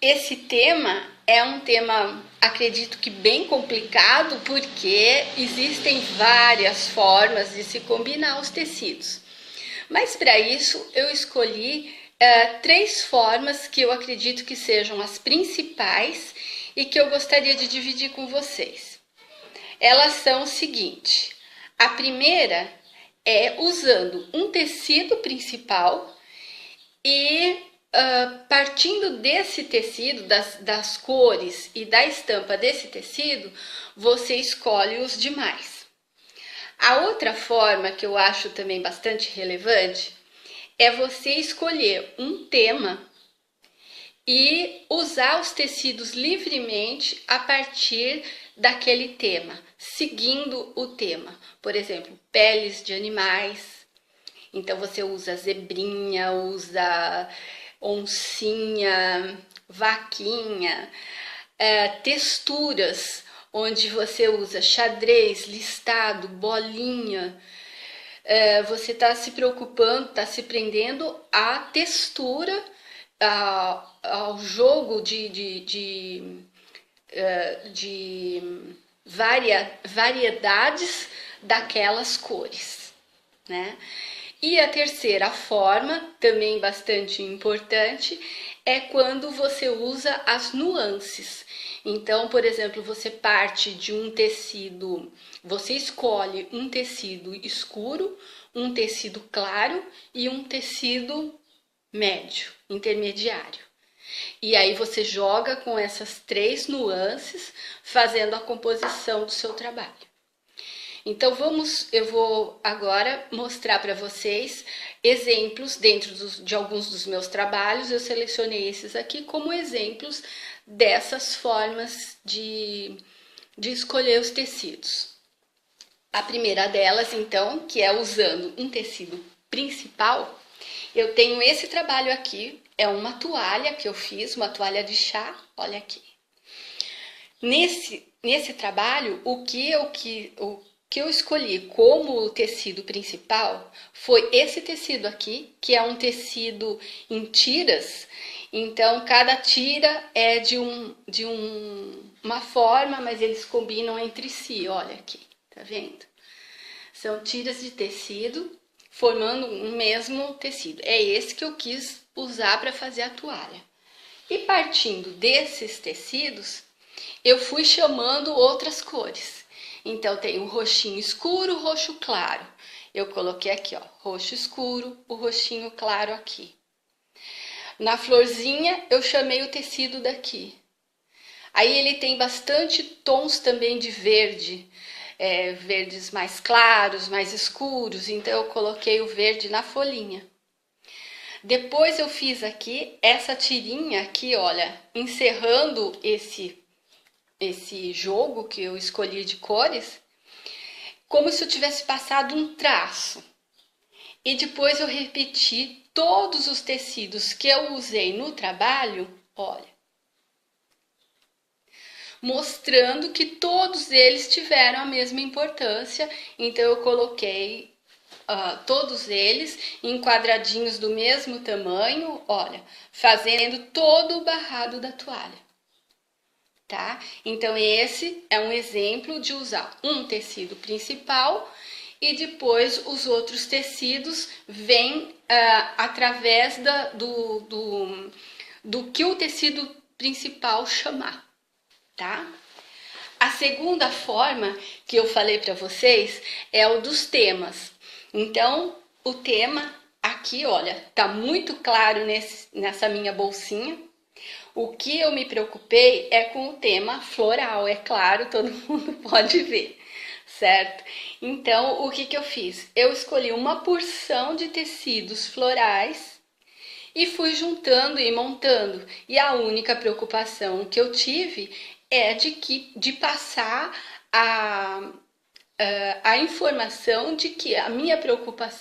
esse tema é um tema, acredito que bem complicado, porque existem várias formas de se combinar os tecidos. Mas para isso eu escolhi três formas que eu acredito que sejam as principais e que eu gostaria de dividir com vocês. Elas são o seguinte: a primeira é usando um tecido principal e partindo desse tecido, das cores e da estampa desse tecido, você escolhe os demais. A outra forma que eu acho também bastante relevante é você escolher um tema e usar os tecidos livremente a partir daquele tema, seguindo o tema. Por exemplo, peles de animais. Então você usa zebrinha, usa oncinha, vaquinha, texturas, onde você usa xadrez, listado, bolinha. Você está se preocupando, está se prendendo à textura, ao jogo de variedades daquelas cores, né? E a terceira forma, também bastante importante, é quando você usa as nuances. Então, por exemplo, você parte de um tecido, você escolhe um tecido escuro, um tecido claro e um tecido médio, intermediário. E aí você joga com essas três nuances, fazendo a composição do seu trabalho. Então eu vou agora mostrar para vocês exemplos dentro de alguns dos meus trabalhos. Eu selecionei esses aqui como exemplos dessas formas de escolher os tecidos. A primeira delas, então, que é usando um tecido principal, eu tenho esse trabalho aqui, é uma toalha que eu fiz, uma toalha de chá, olha aqui. Nesse trabalho, o que eu escolhi como tecido principal foi esse tecido aqui, que é um tecido em tiras. Então, cada tira é de uma forma, mas eles combinam entre si, olha aqui, tá vendo? São tiras de tecido formando um mesmo tecido. É esse que eu quis usar para fazer a toalha. E partindo desses tecidos, eu fui chamando outras cores. Então, tem o roxinho escuro, o roxo claro. Eu coloquei aqui, ó, roxo escuro, o roxinho claro aqui. Na florzinha, eu chamei o tecido daqui. Aí ele tem bastante tons também de verde, verdes mais claros, mais escuros. Então, eu coloquei o verde na folhinha. Depois eu fiz aqui essa tirinha aqui, olha, encerrando esse jogo que eu escolhi de cores, como se eu tivesse passado um traço. E depois eu repeti todos os tecidos que eu usei no trabalho, olha, mostrando que todos eles tiveram a mesma importância. Então eu coloquei todos eles em quadradinhos do mesmo tamanho, olha, fazendo todo o barrado da toalha. Tá? Então esse é um exemplo de usar um tecido principal e depois os outros tecidos vêm através do que o tecido principal chamar, tá? A segunda forma que eu falei para vocês é o dos temas. Então o tema aqui, olha, tá muito claro nessa minha bolsinha. O que eu me preocupei é com o tema floral, é claro, todo mundo pode ver, certo? Então, o que eu fiz? Eu escolhi uma porção de tecidos florais e fui juntando e montando. E a única preocupação que eu tive é de passar a informação de que a minha preocupação